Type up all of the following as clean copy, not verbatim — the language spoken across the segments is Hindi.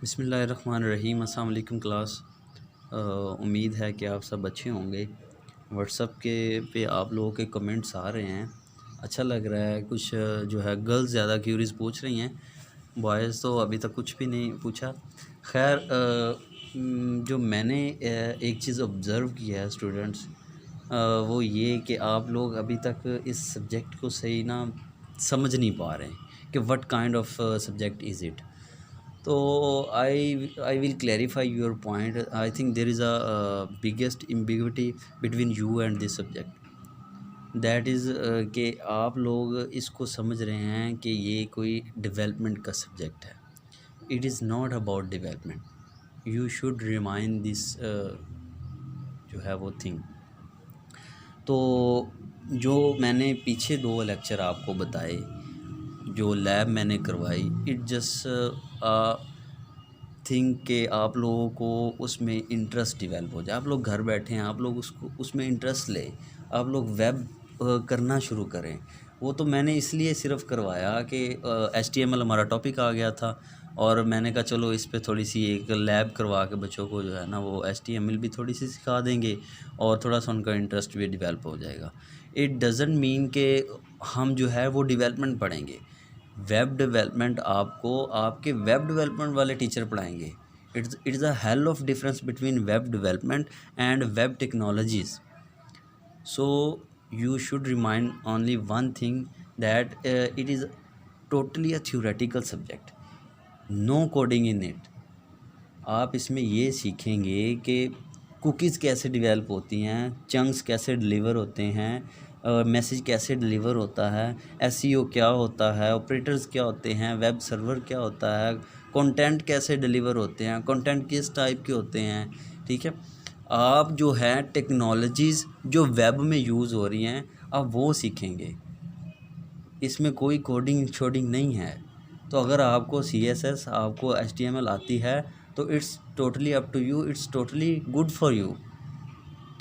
बिस्मिल्लाहिर्रहमानिर्रहीम। अस्सलाम वालेकुम क्लास। उम्मीद है कि आप सब अच्छे होंगे। व्हाट्सअप के पे आप लोगों के कमेंट्स आ रहे हैं, अच्छा लग रहा है। कुछ जो है गर्ल्स ज़्यादा क्यूरीज पूछ रही हैं, बॉयज़ तो अभी तक कुछ भी नहीं पूछा। खैर जो मैंने एक चीज़ ऑब्ज़र्व किया है स्टूडेंट्स, वो ये कि आप लोग अभी तक इस सब्जेक्ट को सही ना समझ नहीं पा रहे हैं कि what kind of subject is it. तो I will clarify your point. I think there is a biggest ambiguity between you and this subject. That is कि आप लोग इसको समझ रहे हैं कि ये कोई डेवलपमेंट का सब्जेक्ट है। It is not about development. You should remind this जो है वो थिंग। तो जो मैंने पीछे 2 लेक्चर आपको बताए, जो लैब मैंने करवाई, इट जस्ट थिंक कि आप लोगों को उसमें इंटरेस्ट डेवलप हो जाए। आप लोग घर बैठे हैं, आप लोग उसमें इंटरेस्ट लें, आप लोग वेब करना शुरू करें। वो तो मैंने इसलिए सिर्फ करवाया कि HTML हमारा टॉपिक आ गया था और मैंने कहा चलो इस पे थोड़ी सी एक लैब करवा के बच्चों को जो है ना वो HTML भी थोड़ी सी सिखा देंगे और थोड़ा सा उनका इंटरेस्ट भी डेवलप हो जाएगा। इट डज़ंट मीन कि हम जो है वो डेवलपमेंट पढ़ेंगे। वेब डेवलपमेंट आपको आपके वेब डेवलपमेंट वाले टीचर पढ़ाएंगे। It's a hell of difference between web development and web technologies. So you should remind only one thing, that it is totally a theoretical subject, no coding in it. आप इसमें ये सीखेंगे कि कुकीज़ कैसे डिवेल्प होती हैं, चंक्स कैसे डिलीवर होते हैं, मैसेज कैसे डिलीवर होता है, एसईओ क्या होता है, ऑपरेटर्स क्या होते हैं, वेब सर्वर क्या होता है, कंटेंट कैसे डिलीवर होते हैं, कंटेंट किस टाइप के होते हैं। ठीक है, आप जो है टेक्नोलॉजीज़ जो वेब में यूज़ हो रही हैं आप वो सीखेंगे। इसमें कोई कोडिंग शोडिंग नहीं है। तो अगर आपको CSS आपको HTML आती है तो it's totally up to you, it's totally good for you.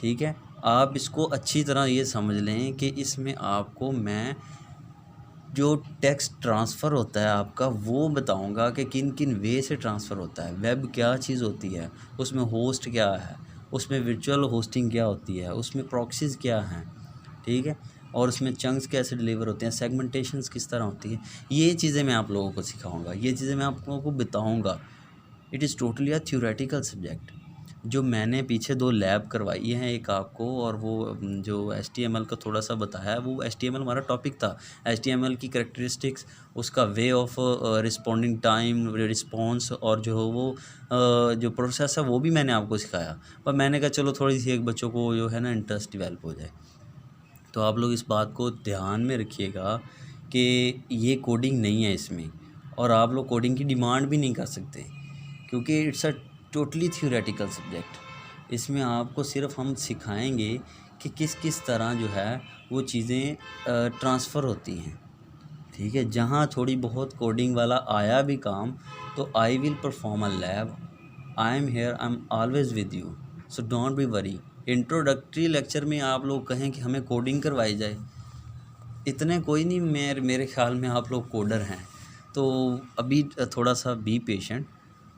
ठीक है, आप इसको अच्छी तरह ये समझ लें कि इसमें आपको मैं जो टेक्स्ट ट्रांसफ़र होता है आपका वो बताऊंगा कि किन किन वे से ट्रांसफ़र होता है। वेब क्या चीज़ होती है, उसमें होस्ट क्या है, उसमें वर्चुअल होस्टिंग क्या होती है, उसमें प्रॉक्सीज़ क्या हैं। ठीक है, और उसमें चंक्स कैसे डिलीवर होते हैं, सेगमेंटेशंस किस तरह होती है। ये चीज़ें मैं आप लोगों को सिखाऊंगा, ये चीज़ें मैं आप लोगों को बताऊंगा। It is totally a theoretical subject. जो मैंने पीछे 2 लैब करवाई हैं, एक आपको और वो जो HTML का थोड़ा सा बताया है, वो HTML हमारा टॉपिक था। HTML की कैरेक्टरिस्टिक्स, उसका way of responding time, response और जो वो जो प्रोसेस है वो भी मैंने आपको सिखाया। पर मैंने कहा चलो थोड़ी सी एक बच्चों को जो है ना इंटरेस्ट डेवलप हो जाए। तो आप लोग इस बात को ध्यान में रखिएगा कि ये कोडिंग नहीं है इसमें, और आप लोग कोडिंग की डिमांड भी नहीं कर सकते क्योंकि it's a totally theoretical subject. इसमें आपको सिर्फ हम सिखाएंगे कि किस किस तरह जो है वो चीज़ें ट्रांसफ़र होती हैं। ठीक है, जहाँ थोड़ी बहुत कोडिंग वाला आया भी काम तो I will perform a lab, I am here, I am always with you, so don't be worry. Introductory lecture में आप लोग कहें कि हमें कोडिंग करवाई जाए, इतने कोई नहीं, मेरे ख्याल में आप लोग कोडर हैं। तो अभी थोड़ा सा बी पेशेंट,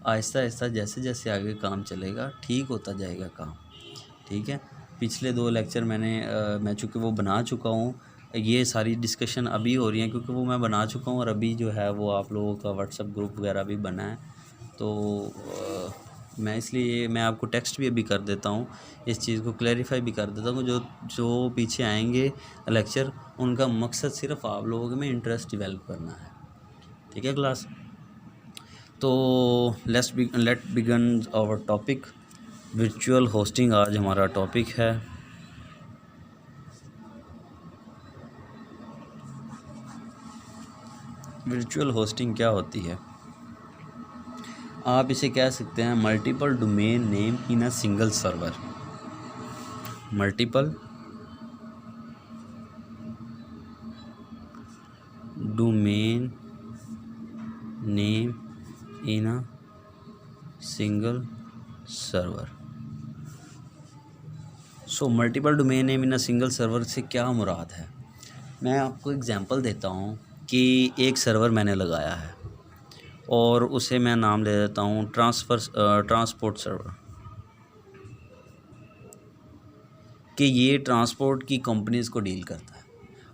आहिस्ता आहिस्ता जैसे जैसे आगे काम चलेगा ठीक होता जाएगा काम। ठीक है, पिछले 2 लेक्चर मैं चूँकि वो बना चुका हूँ, ये सारी डिस्कशन अभी हो रही हैं क्योंकि वो मैं बना चुका हूँ और अभी जो है वो आप लोगों का व्हाट्सएप ग्रुप वगैरह भी बना है। तो मैं आपको टेक्स्ट भी अभी कर देता हूँ, इस चीज़ को क्लैरिफाई भी कर देता हूँ। जो जो पीछे आएंगे लेक्चर, उनका मकसद सिर्फ आप लोगों में इंटरेस्ट डेवलप करना है। ठीक है क्लास, तो let begin our topic. Virtual hosting आज हमारा टॉपिक है। वर्चुअल होस्टिंग क्या होती है? आप इसे कह सकते हैं multiple domain name in a single server. Multiple domain name in a single server. So multiple domain name in a single server से क्या मुराद है? मैं आपको एग्जांपल देता हूँ कि एक सर्वर मैंने लगाया है और उसे मैं नाम दे देता हूँ ट्रांसपोर्ट सर्वर, कि ये ट्रांसपोर्ट की कंपनीज़ को डील करता है।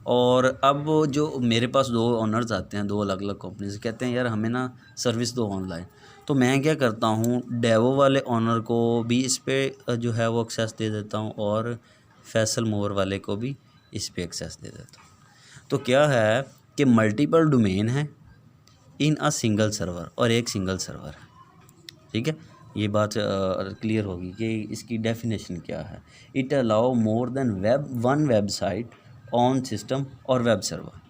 और अब जो मेरे पास 2 ओनर्स आते हैं, 2 अलग अलग कंपनी से, कहते हैं यार हमें ना सर्विस दो ऑनलाइन। तो मैं क्या करता हूँ, डेवो वाले ओनर को भी इस पे जो है वो एक्सेस दे देता हूँ, और फैसल मोर वाले को भी इस पे एक्सेस दे देता हूँ। तो क्या है कि मल्टीपल डोमेन है इन अ सिंगल सर्वर, और एक सिंगल सर्वर है। ठीक है, ये बात क्लियर होगी कि इसकी डेफिनेशन क्या है। It allow more than one website on system और वेब सर्वर।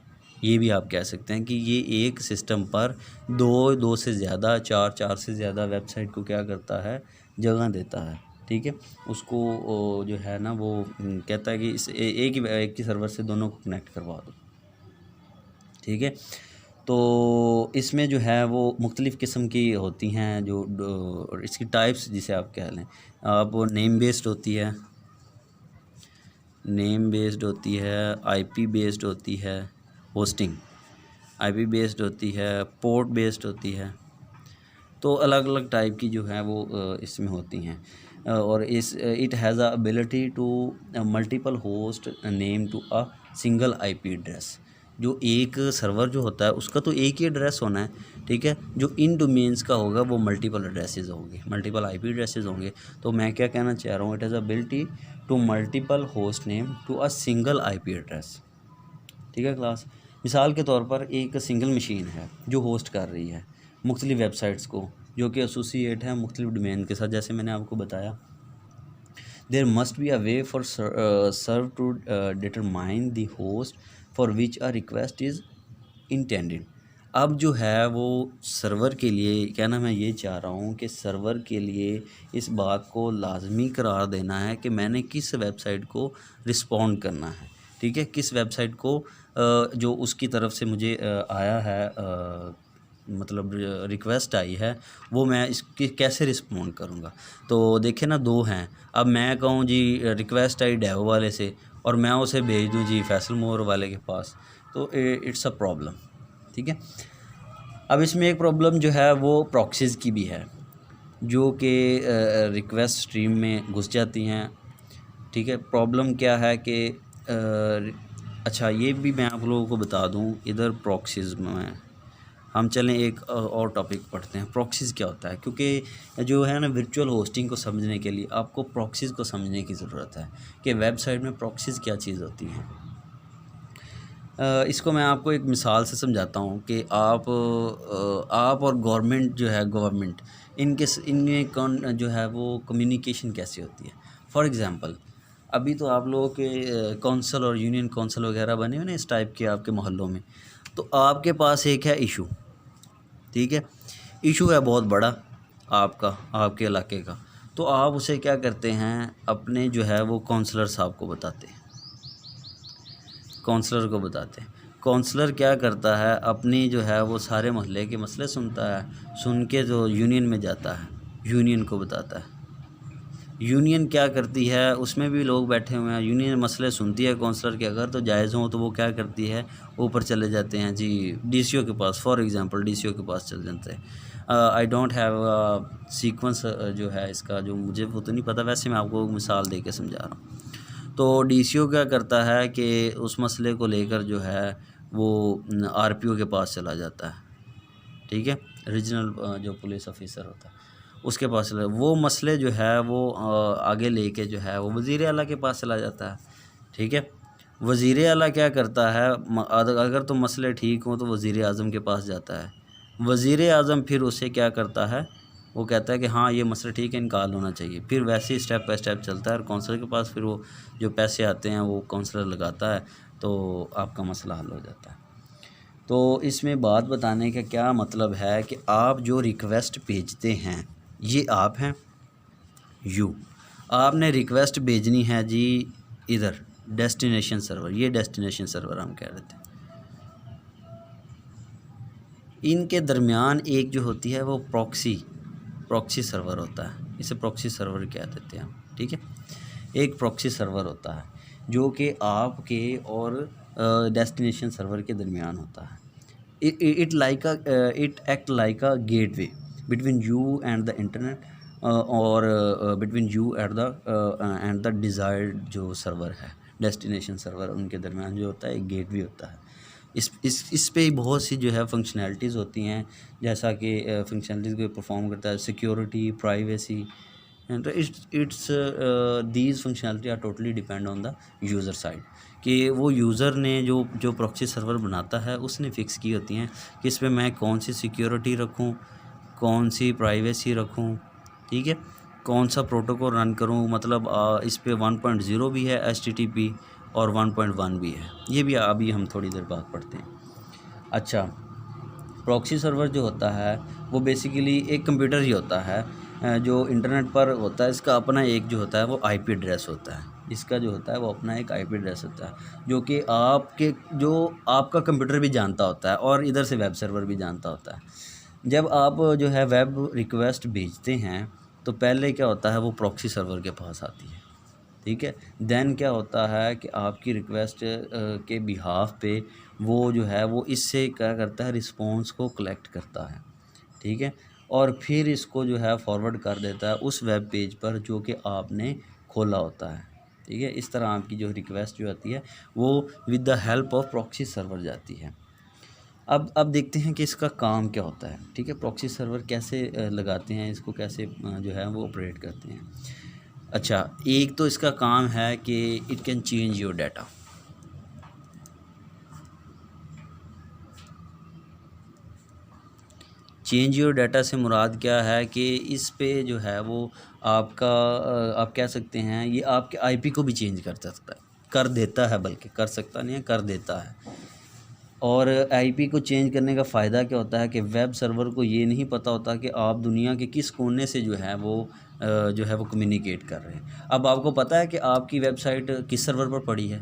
ये भी आप कह सकते हैं कि ये एक सिस्टम पर दो से ज़्यादा, चार से ज़्यादा वेबसाइट को क्या करता है, जगह देता है। ठीक है, उसको जो है ना वो कहता है कि एक ही सर्वर से दोनों को कनेक्ट करवा दो। ठीक है, तो इसमें जो है वो मुख्तलिफ़ किस्म की होती हैं जो इसकी टाइप्स जिसे आप कह लें। आप नेम बेस्ड होती है, आईपी बेस्ड होती है, होस्टिंग आईपी बेस्ड होती है, पोर्ट बेस्ड होती है। तो अलग अलग टाइप की जो है वो इसमें होती हैं। और it has a ability to multiple host name to a single IP address. जो एक सर्वर जो होता है उसका तो एक ही एड्रेस होना है। ठीक है, जो इन डोमेन्स का होगा वो मल्टीपल एड्रेसेस होंगे, मल्टीपल आईपी एड्रेसेस होंगे। तो मैं क्या कहना चाह रहा हूँ, it has ability to multiple host name to a single IP address. ठीक है क्लास, मिसाल के तौर पर एक सिंगल मशीन है जो होस्ट कर रही है मुख्तलिफ़ वेबसाइट्स को, जो कि एसोसिएट है मुख्तलिफ़ डोमेन के साथ, जैसे मैंने आपको बताया। There must be a way for serve to determine the host for which a request is intended. अब जो है वो सर्वर के लिए कहना मैं ये चाह रहा हूँ कि सर्वर के लिए इस बात को लाजमी करार देना है कि मैंने किस वेबसाइट को रिस्पॉन्ड करना है। ठीक है, किस वेबसाइट को जो उसकी तरफ से मुझे आया है, मतलब रिक्वेस्ट आई है, वो मैं इसकी कैसे रिस्पॉन्ड करूँगा। तो देखें ना, 2 हैं। अब मैं कहूँ जी रिक्वेस्ट आई डेवो वाले से, और मैं उसे भेज दूँ जी फैसल मोर वाले के पास, तो इट्स अ प्रॉब्लम। ठीक है, अब इसमें एक प्रॉब्लम जो है वो प्रॉक्सीज़ की भी है, जो कि रिक्वेस्ट स्ट्रीम में घुस जाती हैं। ठीक है, प्रॉब्लम क्या है कि अच्छा ये भी मैं आप लोगों को बता दूं, इधर प्रॉक्सीज़ में हम चलें एक और टॉपिक पढ़ते हैं, प्रॉक्सीज़ क्या होता है। क्योंकि जो है ना वर्चुअल होस्टिंग को समझने के लिए आपको प्रॉक्सीज़ को समझने की ज़रूरत है कि वेबसाइट में प्रॉक्सीज़ क्या चीज़ होती हैं। इसको मैं आपको एक मिसाल से समझाता हूँ कि आप और गवर्नमेंट इनमें कौन जो है वो कम्युनिकेशन कैसे होती है। फॉर एग्ज़ाम्पल, अभी तो आप लोगों के कौंसल और यूनियन कौंसल वगैरह बने हुए ना इस टाइप के आपके मोहल्लों में। तो आपके पास एक है इशू। ठीक है, इशू है बहुत बड़ा आपके इलाके का। तो आप उसे क्या करते हैं, अपने जो है वो काउंसलर साहब को बताते हैं, काउंसलर क्या करता है, अपनी जो है वो सारे मोहल्ले के मसले सुनता है, सुन के जो यूनियन में जाता है, यूनियन को बताता है। यूनियन क्या करती है, उसमें भी लोग बैठे हुए हैं, यूनियन मसले सुनती है काउंसलर के, अगर तो जायज़ हों तो वो क्या करती है, ऊपर चले जाते हैं जी डीसीओ के पास। फॉर एग्ज़ाम्पल डीसीओ के पास चले जाते हैं। आई डोंट हैव सीक्वेंस जो है इसका, जो मुझे वो तो नहीं पता, वैसे मैं आपको मिसाल दे के समझा रहा हूँ। तो डीसीओ क्या करता है कि उस मसले को लेकर जो है वो आरपीओ के पास चला जाता है। ठीक है, रीजनल जो पुलिस ऑफिसर होता है उसके पास चला, वो मसले जो है वो आगे लेके जो है वो वज़ीर आला के पास चला जाता है। ठीक है, वज़ीर आला क्या करता है, अगर तो मसले ठीक हों तो वज़ीर आज़म के पास जाता है। वज़ीर आज़म फिर उसे क्या करता है, वो कहता है कि हाँ ये मसला ठीक है, इनका हल होना चाहिए। फिर वैसे ही स्टेप बाय स्टेप चलता है, और काउंसलर के पास फिर वो जो पैसे आते हैं वो काउंसलर लगाता है, तो आपका मसला हल हो जाता है। तो इसमें बात बताने का क्या मतलब है कि आप जो रिक्वेस्ट भेजते हैं, ये आप हैं, आपने रिक्वेस्ट भेजनी है जी इधर डेस्टिनेशन सर्वर, ये डेस्टिनेशन सर्वर हम कह रहे थे। इनके दरमियान एक जो होती है वो प्रॉक्सी सर्वर होता है, इसे प्रॉक्सी सर्वर कह देते हैं हम। ठीक है, एक प्रॉक्सी सर्वर होता है जो कि आपके और डेस्टिनेशन सर्वर के दरमियान होता है। it act like a gateway between you and the internet, और between you and the desired जो सर्वर है, डेस्टिनेशन सर्वर, उनके दरमियान जो होता है एक गेटवे होता है। इस पे बहुत सी जो है फंक्शनैलिटीज़ होती हैं, जैसा कि फंक्शनैलिटीज़ को परफॉर्म करता है security, privacy, and it's these functionality are totally depend on the user side, कि वो यूज़र ने जो प्रॉक्सी सर्वर बनाता है उसने फ़िक्स की होती हैं कि इस पे मैं कौन सी सिक्योरिटी रखूँ, कौन सी प्राइवेसी रखूँ, ठीक है, कौन सा प्रोटोकॉल रन करूँ। मतलब इस पे 1.0 भी है HTTP और 1.1 भी है, ये भी अभी हम थोड़ी देर बाद पढ़ते हैं। अच्छा, प्रॉक्सी सर्वर जो होता है वो बेसिकली एक कंप्यूटर ही होता है जो इंटरनेट पर होता है। इसका अपना एक जो होता है वो IP एड्रेस होता है, इसका जो होता है वो अपना एक IP एड्रेस होता है, जो कि आपका कंप्यूटर भी जानता होता है और इधर से वेब सर्वर भी जानता होता है। जब आप जो है वेब रिक्वेस्ट भेजते हैं तो पहले क्या होता है, वो प्रॉक्सी सर्वर के पास आती है, ठीक है। देन क्या होता है कि आपकी रिक्वेस्ट के बिहाफ पे वो जो है वो इससे क्या करता है, रिस्पॉन्स को कलेक्ट करता है, ठीक है, और फिर इसको जो है फॉरवर्ड कर देता है उस वेब पेज पर जो कि आपने खोला होता है, ठीक है। इस तरह आपकी जो रिक्वेस्ट जो आती है वो with the help of proxy server जाती है। अब देखते हैं कि इसका काम क्या होता है, ठीक है, प्रॉक्सी सर्वर कैसे लगाते हैं इसको, कैसे जो है वो ऑपरेट करते हैं। अच्छा, एक तो इसका काम है कि it can change your data. Change your data से मुराद क्या है कि इस पे जो है वो आपका आप कह सकते हैं ये आपके IP को भी चेंज कर सकता है, कर देता है, बल्कि कर सकता नहीं है, कर देता है। और IP को चेंज करने का फ़ायदा क्या होता है कि वेब सर्वर को ये नहीं पता होता कि आप दुनिया के किस कोने से जो है वो कम्युनिकेट कर रहे हैं। अब आपको पता है कि आपकी वेबसाइट किस सर्वर पर पड़ी है,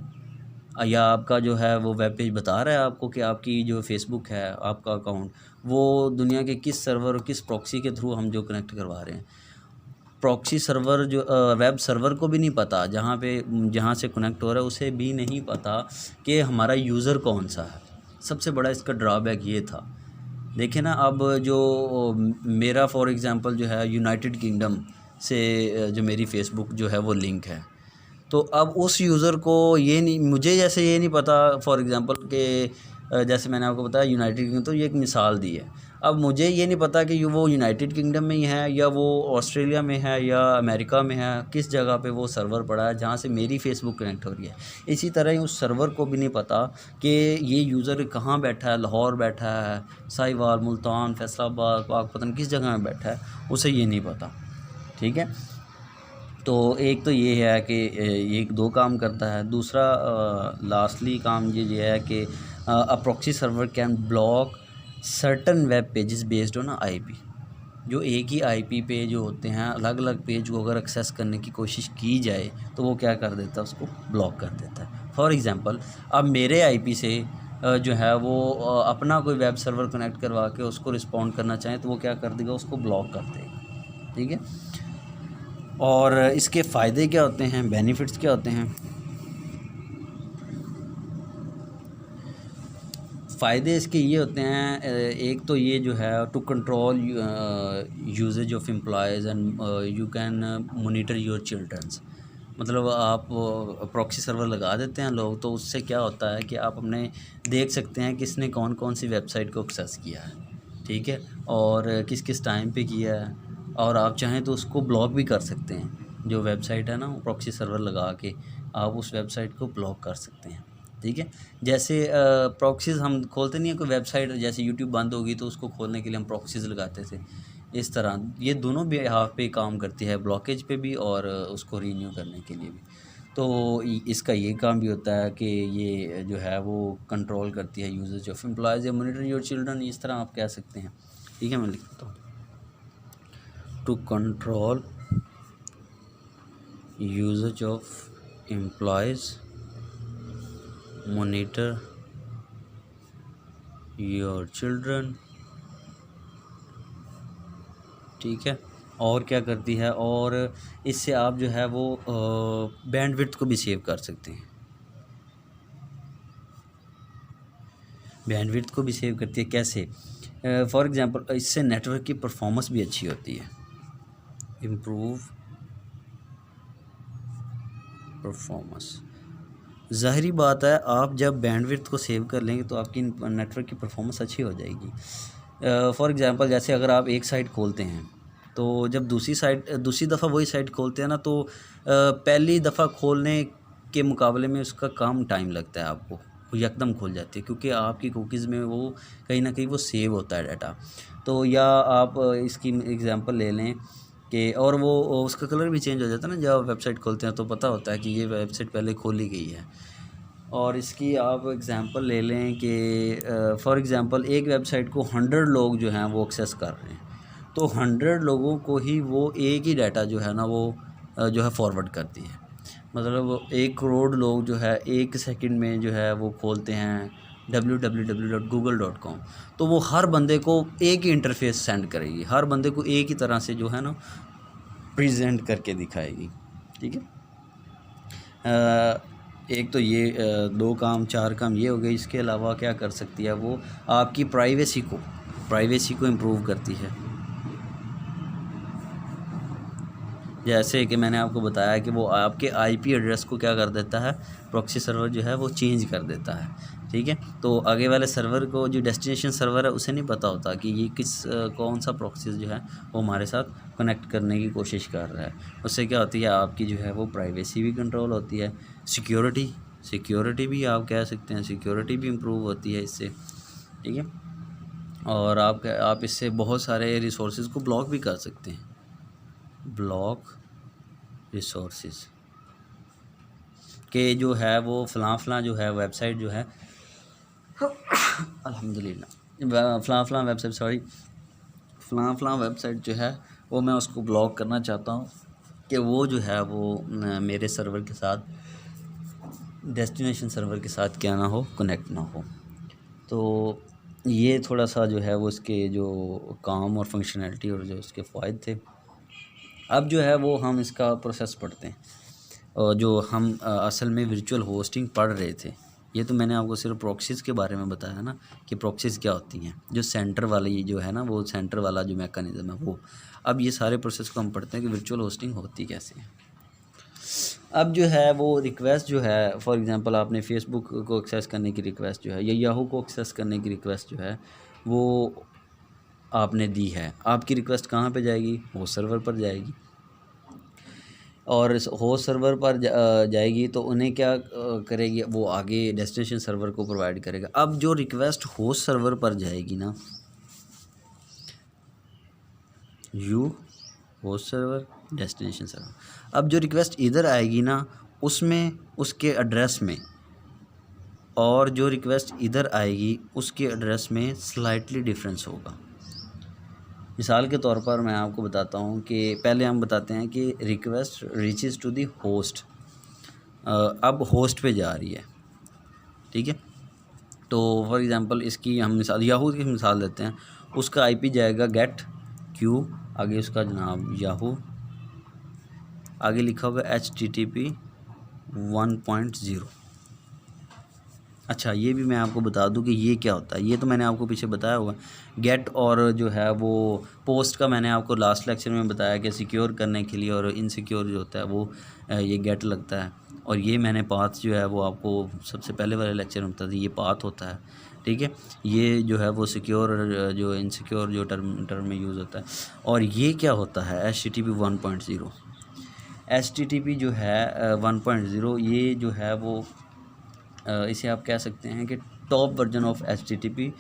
या आपका जो है वो वेब पेज बता रहा है आपको कि आपकी जो फेसबुक है, आपका अकाउंट, वो दुनिया के किस सर्वर और किस प्रॉक्सी के थ्रू हम जो कनेक्ट करवा रहे हैं। प्रॉक्सी सर्वर जो वेब सर्वर को भी नहीं पता, जहाँ से कनेक्ट हो रहा है उसे भी नहीं पता कि हमारा यूज़र कौन सा है। सबसे बड़ा इसका ड्रॉबैक ये था। देखिए ना, अब जो मेरा फॉर एग्ज़ाम्पल जो है यूनाइटेड किंगडम से जो मेरी फ़ेसबुक जो है वो लिंक है, तो अब उस यूज़र को ये नहीं, मुझे जैसे ये नहीं पता फॉर एग्ज़ाम्पल कि जैसे मैंने आपको बताया यूनाइटेड किंगडम, तो ये एक मिसाल दी है। अब मुझे ये नहीं पता कि वो यूनाइटेड किंगडम में ही है या वो ऑस्ट्रेलिया में है या अमेरिका में है, किस जगह पे वो सर्वर पड़ा है जहाँ से मेरी फ़ेसबुक कनेक्ट हो रही है। इसी तरह ही उस सर्वर को भी नहीं पता कि ये यूज़र कहाँ बैठा है, लाहौर बैठा है, साहिवाल, मुल्तान, फैसलाबाद, पाकपतन, किस जगह में बैठा है, उसे ये नहीं पता, ठीक है। तो एक तो ये है कि ये दो काम करता है। दूसरा लास्टली काम ये है कि a proxy server can block certain web pages based on IP। जो एक ही IP पे जो होते हैं, अलग अलग पेज को अगर एक्सेस करने की कोशिश की जाए तो वो क्या कर देता है, उसको ब्लॉक कर देता है। फॉर एग्ज़ाम्पल, अब मेरे IP से जो है वो अपना कोई वेब सर्वर कनेक्ट करवा के उसको रिस्पॉन्ड करना चाहें तो वो क्या कर देगा, उसको ब्लॉक कर देगा, ठीक है। और इसके फ़ायदे क्या होते हैं, बेनिफिट्स क्या होते हैं? फ़ायदे इसके ये होते हैं, एक तो ये जो है to control usage of employees and you can monitor your childrens. मतलब आप प्रॉक्सी सर्वर लगा देते हैं लोग, तो उससे क्या होता है कि आप अपने देख सकते हैं किसने कौन कौन सी वेबसाइट को एक्सेस किया है, ठीक है, और किस किस टाइम पे किया है, और आप चाहें तो उसको ब्लॉक भी कर सकते हैं। जो वेबसाइट है ना, वो प्रॉक्सी सर्वर लगा के आप उस वेबसाइट को ब्लॉक कर सकते हैं, ठीक है। जैसे प्रॉक्सीज़ हम खोलते नहीं है कोई वेबसाइट, जैसे यूट्यूब बंद होगी तो उसको खोलने के लिए हम प्रॉक्सीज़ लगाते थे। इस तरह ये दोनों बिहाफ़ पे काम करती है, ब्लॉकेज पे भी और उसको रीन्यू करने के लिए भी। तो इसका ये काम भी होता है कि ये जो है वो कंट्रोल करती है यूजेज ऑफ एम्प्लॉयज़ या मॉनिटर योर चिल्ड्रन, इस तरह आप कह सकते हैं, ठीक है। मैं लिखता हूँ, to control usage of employees, monitor your children, ठीक है। और क्या करती है, और इससे आप जो है वो बैंडविड्थ को भी सेव कर सकते हैं। बैंडविड्थ को भी सेव करती है। कैसे? फॉर एग्जांपल इससे नेटवर्क की परफॉर्मेंस भी अच्छी होती है, इम्प्रूव परफॉर्मेंस। ज़ाहिरी बात है, आप जब बैंडविड्थ को सेव कर लेंगे तो आपकी नेटवर्क की परफॉर्मेंस अच्छी हो जाएगी। फॉर एग्जांपल जैसे अगर आप एक साइट खोलते हैं तो जब दूसरी दफ़ा वही साइट खोलते हैं ना, तो पहली दफ़ा खोलने के मुकाबले में उसका कम टाइम लगता है आपको, वो यकदम खुल जाती है, क्योंकि आपकी कुकीज़ में वो कहीं ना कहीं वो सेव होता है डाटा। तो या आप इसकी एग्जांपल ले लें कि और वो उसका कलर भी चेंज हो जाता है ना, जब वेबसाइट खोलते हैं तो पता होता है कि ये वेबसाइट पहले खोली गई है। और इसकी आप एग्ज़ाम्पल ले लें कि फॉर एग्ज़ाम्पल एक वेबसाइट को 100 लोग जो हैं वो एक्सेस कर रहे हैं, तो 100 लोगों को ही वो एक ही डाटा जो है ना वो जो है फॉरवर्ड करती है। मतलब 1 करोड़ लोग जो है 1 सेकंड में जो है वो खोलते हैं www.google.com, तो वो हर बंदे को एक ही इंटरफेस सेंड करेगी, हर बंदे को एक ही तरह से जो है ना प्रेजेंट करके दिखाएगी। ठीक है, एक तो ये 2 काम 4 काम ये हो गए। इसके अलावा क्या कर सकती है वो, आपकी प्राइवेसी को इम्प्रूव करती है। जैसे कि मैंने आपको बताया कि वो आपके आईपी एड्रेस को क्या कर देता है, प्रॉक्सी सर्वर जो है वो चेंज कर देता है। ठीक है, तो आगे वाले सर्वर को, जो डेस्टिनेशन सर्वर है, उसे नहीं पता होता कि ये कौन सा प्रॉक्सी जो है वो हमारे साथ कनेक्ट करने की कोशिश कर रहा है। उससे क्या होती है, आपकी जो है वो प्राइवेसी भी कंट्रोल होती है। सिक्योरिटी भी आप कह सकते हैं, सिक्योरिटी भी इम्प्रूव होती है इससे। ठीक है, और आप इससे बहुत सारे रिसोर्सेज को ब्लॉक भी कर सकते हैं, ब्लॉक रिसोर्सेज के जो है वो फ़लाँ जो है वेबसाइट जो है अल्हम्दुलिल्लाह फ़लाँ वेबसाइट जो है वो मैं उसको ब्लॉक करना चाहता हूँ कि वो जो है वो मेरे सर्वर के साथ, डेस्टिनेशन सर्वर के साथ क्या ना हो, कनेक्ट ना हो। तो ये थोड़ा सा जो है वो इसके जो काम और फंक्शनैलिटी और जो इसके फ़ायदे थे। अब जो है वो हम इसका प्रोसेस पढ़ते हैं, और जो हम असल में वर्चुअल होस्टिंग पढ़ रहे थे। ये तो मैंने आपको सिर्फ प्रॉक्सीज़ के बारे में बताया ना कि प्रॉक्सीज़ क्या होती हैं, जो सेंटर वाली जो है ना, वो सेंटर वाला जो मैकेनिज़्म है वो। अब ये सारे प्रोसेस को हम पढ़ते हैं कि वर्चुअल होस्टिंग होती कैसे है। अब जो है वो रिक्वेस्ट जो है, फॉर एग्जांपल आपने फेसबुक को एक्सेस करने की रिक्वेस्ट जो है, या याहू को एक्सेस करने की रिक्वेस्ट जो है वो आपने दी है। आपकी रिक्वेस्ट कहाँ पे जाएगी, होस्ट सर्वर पर जाएगी, और होस्ट सर्वर पर जाएगी तो उन्हें क्या करेगी, वो आगे डेस्टिनेशन सर्वर को प्रोवाइड करेगा। अब जो रिक्वेस्ट होस्ट सर्वर पर जाएगी ना, होस्ट सर्वर डेस्टिनेशन सर्वर, अब जो रिक्वेस्ट इधर आएगी ना, उसमें उसके एड्रेस में, और जो रिक्वेस्ट इधर आएगी उसके एड्रेस में स्लाइटली डिफरेंस होगा। मिसाल के तौर पर मैं आपको बताता हूँ कि पहले हम बताते हैं कि request reaches to the host, अब होस्ट पे जा रही है। ठीक है, तो फॉर एग्जांपल इसकी हम मिसाल याहू की मिसाल देते हैं। उसका आईपी जाएगा गेट क्यू, आगे उसका जनाब याहू, आगे लिखा होगा HTTP 1.0। अच्छा, ये भी मैं आपको बता दूं कि ये क्या होता है। ये तो मैंने आपको पीछे बताया हुआ, गेट और जो है वो पोस्ट का मैंने आपको लास्ट लेक्चर में बताया कि सिक्योर करने के लिए और इनसिक्योर जो होता है वो ये गेट लगता है। और ये मैंने पाथ जो है वो आपको सबसे पहले वाले लेक्चर में बताया, ये पाथ होता है। ठीक है, ये जो है वो सिक्योर जो इनसिक्योर जो टर्म में यूज़ होता है। और ये क्या होता है, HTTP 1.0। HTTP जो है 1.0, ये जो है वो इसे आप कह सकते हैं कि top version of HTTP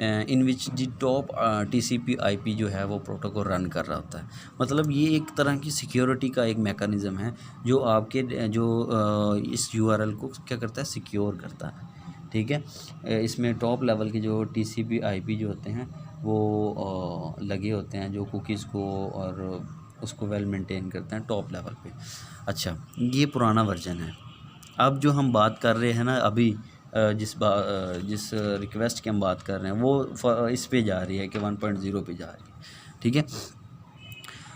in which the top TCP IP जो है वो प्रोटोकॉल रन कर रहा होता है। मतलब ये एक तरह की सिक्योरिटी का एक मेकनिज़म है जो आपके जो इस URL को क्या करता है, सिक्योर करता है। ठीक है, इसमें टॉप लेवल के जो TCP IP जो होते हैं वो लगे होते हैं, जो कुकीज़ को और उसको वेल मेंटेन करते हैं टॉप लेवल पे। अच्छा, ये पुराना वर्जन है। अब जो हम बात कर रहे हैं ना अभी, जिस रिक्वेस्ट की हम बात कर रहे हैं वो इस पे जा रही है कि 1.0 पे जा रही है। ठीक है,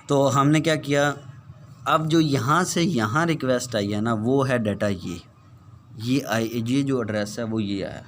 तो हमने क्या किया, अब जो यहाँ से यहाँ रिक्वेस्ट आई है ना, वो है डाटा ये जो एड्रेस है वो ये आया।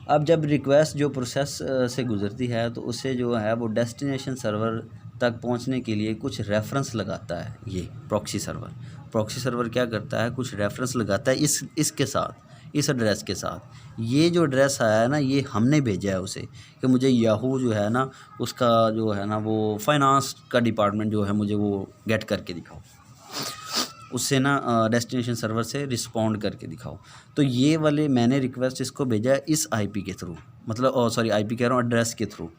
अब जब रिक्वेस्ट जो प्रोसेस से गुज़रती है तो उससे जो है वो डेस्टिनेशन सर्वर तक पहुंचने के लिए कुछ रेफरेंस लगाता है। ये प्रॉक्सी सर्वर क्या करता है, कुछ रेफरेंस लगाता है इसके साथ, इस एड्रेस के साथ। ये जो एड्रेस आया है ना, ये हमने भेजा है उसे कि मुझे याहू जो है ना, उसका जो है ना वो फाइनेंस का डिपार्टमेंट जो है, मुझे वो गेट करके दिखाओ, उससे ना डेस्टिनेशन सर्वर से रिस्पॉन्ड करके दिखाओ। तो ये वाले मैंने रिक्वेस्ट इसको भेजा है इस आईपी के थ्रू, मतलब सॉरी आईपी कह रहा हूँ, एड्रेस के थ्रू।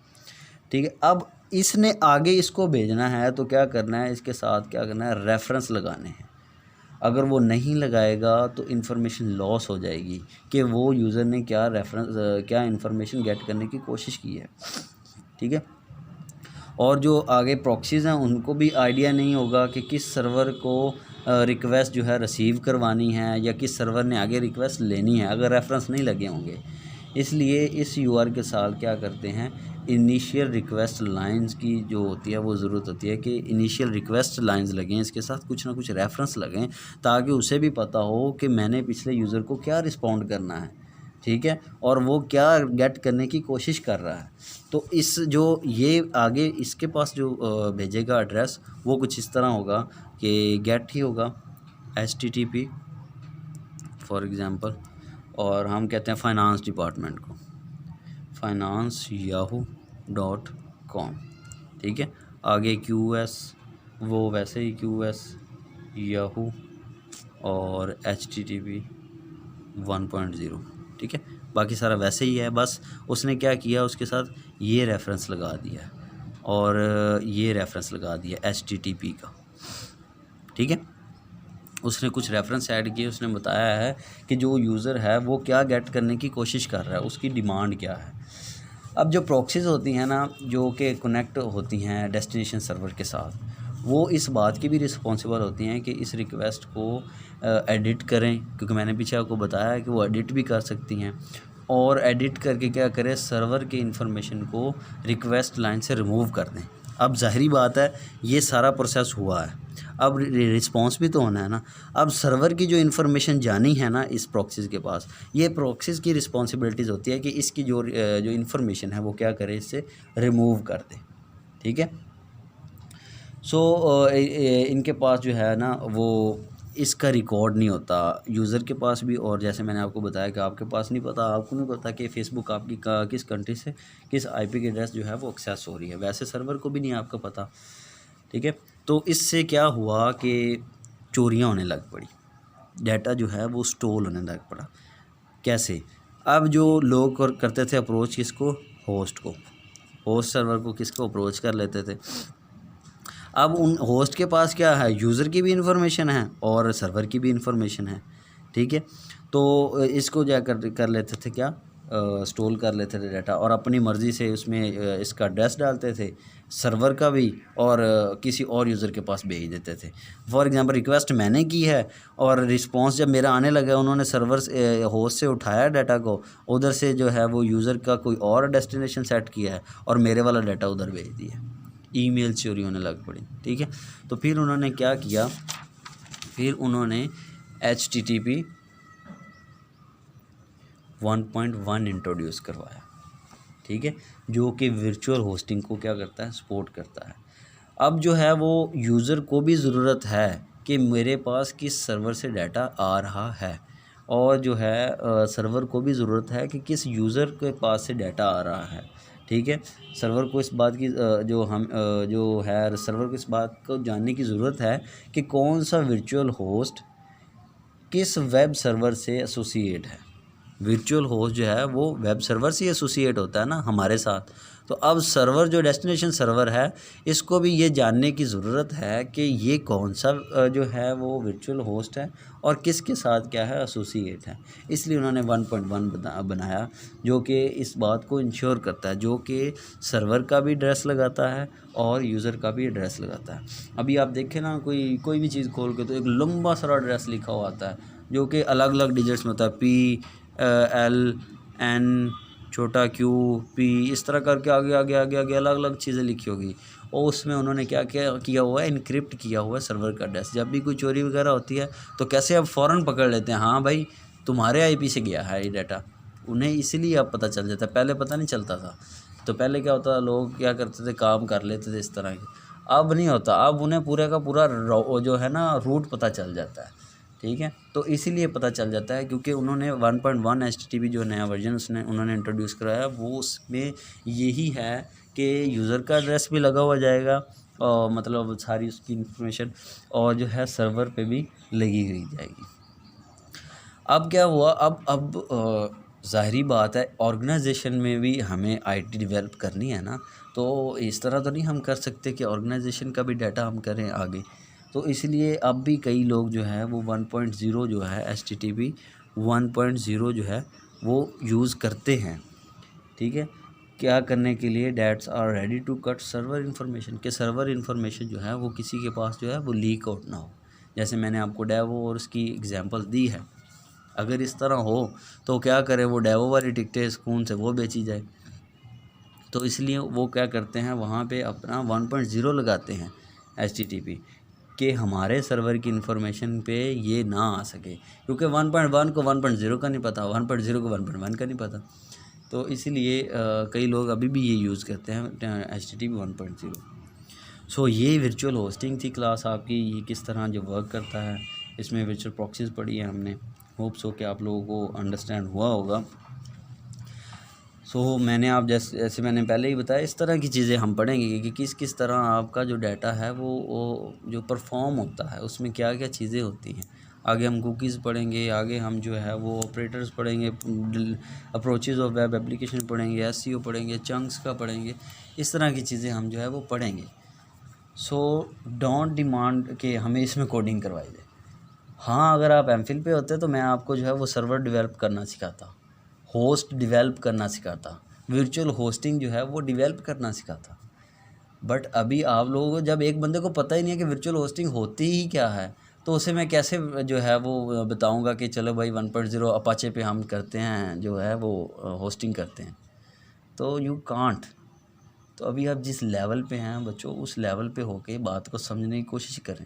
ठीक है, अब इसने आगे इसको भेजना है तो क्या करना है, इसके साथ क्या करना है, रेफरेंस लगाने हैं। अगर वो नहीं लगाएगा तो इन्फॉर्मेशन लॉस हो जाएगी कि वो यूज़र ने क्या क्या इन्फॉर्मेशन गेट करने की कोशिश की है। ठीक है, और जो आगे प्रॉक्सीज़ हैं उनको भी आइडिया नहीं होगा कि किस सर्वर को रिक्वेस्ट जो है रिसीव करवानी है या किस सर्वर ने आगे रिक्वेस्ट लेनी है, अगर रेफरेंस नहीं लगे होंगे। इसलिए इस यूआर के साथ क्या करते हैं, इनिशियल रिक्वेस्ट लाइंस की जो होती है वो ज़रूरत होती है कि इनिशियल रिक्वेस्ट लाइंस लगें, इसके साथ कुछ ना कुछ रेफरेंस लगें, ताकि उसे भी पता हो कि मैंने पिछले यूज़र को क्या रिस्पॉन्ड करना है। ठीक है, और वो क्या गेट करने की कोशिश कर रहा है। तो इस जो ये आगे इसके पास जो भेजेगा एड्रेस, वो कुछ इस तरह होगा कि गेट ही होगा HTTP फॉर एग्ज़ाम्पल, और हम कहते हैं फाइनेंस डिपार्टमेंट को finance@yahoo.com। ठीक है, आगे QS वो वैसे ही QS याहू और HTTP 1.0। ठीक है, बाकी सारा वैसे ही है, बस उसने क्या किया, उसके साथ ये रेफरेंस लगा दिया और ये रेफरेंस लगा दिया HTTP का। ठीक है, उसने कुछ रेफरेंस ऐड किए, उसने बताया है कि जो यूज़र है वो क्या गेट करने की कोशिश कर रहा है, उसकी डिमांड क्या है। अब जो प्रॉक्सीज़ होती हैं ना, जो कि कनेक्ट होती हैं डेस्टिनेशन सर्वर के साथ, वो इस बात की भी रिस्पॉन्सिबल होती हैं कि इस रिक्वेस्ट को एडिट करें, क्योंकि मैंने पीछे आपको बताया है कि वो एडिट भी कर सकती हैं, और एडिट करके क्या करें, सर्वर के इंफॉर्मेशन को रिक्वेस्ट लाइन से रिमूव कर दें। अब ज़ाहिरी बात है ये सारा प्रोसेस हुआ है, अब रिस्पॉन्स भी तो होना है ना। अब सर्वर की जो इन्फॉर्मेशन जानी है ना इस प्रॉक्सीज़ के पास, ये प्रॉक्सीज़ की रिस्पॉन्सिबिलिटीज़ होती है कि इसकी जो इन्फॉर्मेशन है वो क्या करे, इससे रिमूव कर दे। ठीक है, सो इनके पास जो है ना वो इसका रिकॉर्ड नहीं होता, यूज़र के पास भी, और जैसे मैंने आपको बताया कि आपके पास नहीं पता, आपको नहीं पता कि फ़ेसबुक आपकी किस कंट्री से किस आईपी की एड्रेस जो है वो एक्सेस हो रही है, वैसे सर्वर को भी नहीं आपको पता। ठीक है, तो इससे क्या हुआ कि चोरियां होने लग पड़ी, डाटा जो है वो स्टोल होने लग पड़ा। कैसे, अब जो लोग करते थे अप्रोच किसको, होस्ट को, होस्ट सर्वर को किसको अप्रोच कर लेते थे। अब उन होस्ट के पास क्या है, यूज़र की भी इंफॉर्मेशन है और सर्वर की भी इंफॉर्मेशन है। ठीक है, तो इसको क्या कर लेते थे, क्या स्टोर कर लेते थे डाटा, और अपनी मर्ज़ी से उसमें इसका एड्रेस डालते थे, सर्वर का भी, और किसी और यूज़र के पास भेज देते थे। फॉर एग्जांपल रिक्वेस्ट मैंने की है और रिस्पांस जब मेरा आने लगा, उन्होंने सर्वर से होस्ट से उठाया डाटा को, उधर से जो है वो यूज़र का कोई और डेस्टिनेशन सेट किया है और मेरे वाला डाटा उधर भेज दिया, ईमेल चोरी होने लग पड़ी। ठीक है, तो फिर उन्होंने क्या किया, फिर उन्होंने HTTP 1.1 इंट्रोड्यूस करवाया। ठीक है, जो कि वर्चुअल होस्टिंग को क्या करता है, सपोर्ट करता है। अब जो है वो यूज़र को भी ज़रूरत है कि मेरे पास किस सर्वर से डाटा आ रहा है, और जो है सर्वर को भी ज़रूरत है कि किस यूज़र के पास से डाटा आ रहा है। ठीक है, सर्वर को इस बात की जो है सर्वर को इस बात को जानने की ज़रूरत है कि कौन सा वर्चुअल होस्ट किस वेब सर्वर से एसोसिएट है। वर्चुअल होस्ट जो है वो वेब सर्वर से एसोसिएट होता है ना हमारे साथ। तो अब सर्वर जो डेस्टिनेशन सर्वर है, इसको भी ये जानने की ज़रूरत है कि ये कौन सा जो है वो वर्चुअल होस्ट है और किसके साथ क्या है, एसोसिएट है। इसलिए उन्होंने 1.1 बनाया, जो कि इस बात को इंश्योर करता है, जो कि सर्वर का भी एड्रेस लगाता है और यूज़र का भी एड्रेस लगाता है। अभी आप देखें ना, कोई भी चीज़ खोल के तो एक लंबा सारा एड्रेस लिखा हुआ आता है, जो कि अलग अलग डिजिट्स में होता है, PLN छोटा QP, इस तरह करके आगे आगे आगे आगे अलग अलग चीज़ें लिखी होगी। और उसमें उन्होंने क्या किया हुआ है, इनक्रिप्ट किया हुआ है सर्वर का एड्रेस। जब भी कोई चोरी वगैरह होती है तो कैसे अब फ़ौरन पकड़ लेते हैं, हाँ भाई तुम्हारे IP से गया है ये डाटा, उन्हें इसीलिए अब पता चल जाता है, पहले पता नहीं चलता था। तो पहले क्या होता, लोग क्या करते थे, काम कर लेते थे इस तरह के। अब नहीं होता, अब उन्हें पूरे का पूरा जो है ना रूट पता चल जाता है, ठीक है। तो इसीलिए पता चल जाता है क्योंकि उन्होंने 1.1 HTTP जो नया वर्जन उन्होंने इंट्रोड्यूस कराया, वो उसमें यही है कि यूज़र का एड्रेस भी लगा हुआ जाएगा और मतलब सारी उसकी इंफॉर्मेशन और जो है सर्वर पे भी लगी हुई जाएगी। अब क्या हुआ, अब ज़ाहिरी बात है, ऑर्गेनाइजेशन में भी हमें IT डेवलप करनी है ना, तो इस तरह तो नहीं हम कर सकते कि ऑर्गेनाइजेशन का भी डाटा हम करें आगे। तो इसलिए अब भी कई लोग जो है वो 1.0 जो है HTTP 1.0 जो है वो यूज़ करते हैं, ठीक है। क्या करने के लिए, that's are ready to cut server information, के सर्वर इन्फॉर्मेशन जो है वो किसी के पास जो है वो लीक आउट ना हो। जैसे मैंने आपको डेवो और उसकी एग्जांपल दी है, अगर इस तरह हो तो क्या करें, वो डेवो वाली टिकटें सुकून से वो बेची जाए। तो इसलिए वो क्या करते हैं, वहाँ पे अपना 1.0 लगाते हैं HTTP कि हमारे सर्वर की इन्फॉर्मेशन पे ये ना आ सके, क्योंकि 1.1 को 1.0 का नहीं पता, 1.0 को 1.1 का नहीं पता। तो इसीलिए कई लोग अभी भी ये यूज़ करते हैं HTTP 1.0। सो ये वर्चुअल होस्टिंग थी क्लास आपकी, ये किस तरह जो वर्क करता है। इसमें वर्चुअल प्रॉक्सीज़ पढ़ी है हमने, होप सो कि आप लोगों को अंडरस्टैंड हुआ होगा। मैंने आप जैसे मैंने पहले ही बताया, इस तरह की चीज़ें हम पढ़ेंगे कि किस किस तरह आपका जो डाटा है वो जो परफॉर्म होता है उसमें क्या क्या चीज़ें होती हैं। आगे हम कुकीज़ पढ़ेंगे, आगे हम जो है वो ऑपरेटर्स पढ़ेंगे, अप्रोचेज़ ऑफ वेब एप्लीकेशन पढ़ेंगे, SEO पढ़ेंगे, चंक्स का पढ़ेंगे, इस तरह की चीज़ें हम जो है वो पढ़ेंगे। डोंट डिमांड कि हमें इसमें कोडिंग करवाई जाए। हाँ, अगर आप MPhil पे होते तो मैं आपको जो है वो सर्वर डेवलप करना सिखाता, होस्ट डेवलप करना सिखाता, वर्चुअल होस्टिंग जो है वो डेवलप करना सिखाता। बट अभी आप लोगों को, जब एक बंदे को पता ही नहीं है कि वर्चुअल होस्टिंग होती ही क्या है, तो उसे मैं कैसे जो है वो बताऊंगा कि चलो भाई 1.0 अपाचे पे हम करते हैं, जो है वो होस्टिंग करते हैं। तो यू कांट। तो अभी आप जिस लेवल पे हैं बच्चों, उस लेवल पे होके बात को समझने की कोशिश करें।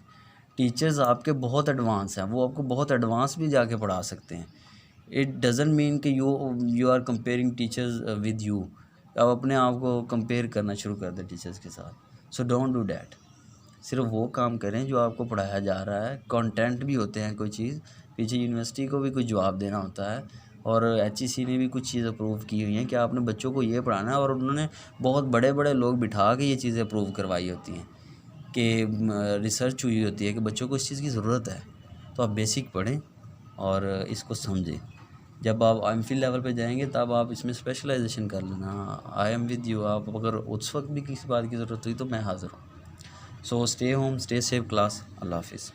टीचर्स आपके बहुत एडवांस हैं, वो आपको बहुत एडवांस भी जाके पढ़ा सकते हैं। इट डज़ंट मीन कि you are comparing teachers with you. आप अपने आप को कंपेयर करना शुरू कर दें टीचर्स के साथ। So don't do that. सिर्फ वो काम करें जो आपको पढ़ाया जा रहा है। कंटेंट भी होते हैं कोई चीज़, पीछे यूनिवर्सिटी को भी कुछ जवाब देना होता है, और HEC ने भी कुछ चीज़ अप्रूव की हुई हैं कि आपने बच्चों को ये पढ़ाना है, और उन्होंने बहुत बड़े बड़े लोग बिठा के ये चीज़ें अप्रूव करवाई होती हैं कि रिसर्च हुई होती है कि बच्चों को इस चीज़ की ज़रूरत है। तो आप बेसिक पढ़ें और इसको समझें। जब आप MPhil लेवल पे जाएंगे तब आप इसमें स्पेशलाइजेशन कर लेना। I am with you. आप अगर उस वक्त भी किसी बात की ज़रूरत हुई तो मैं हाज़िर हूँ। So stay home, stay safe class. अल्लाह हाफिज़।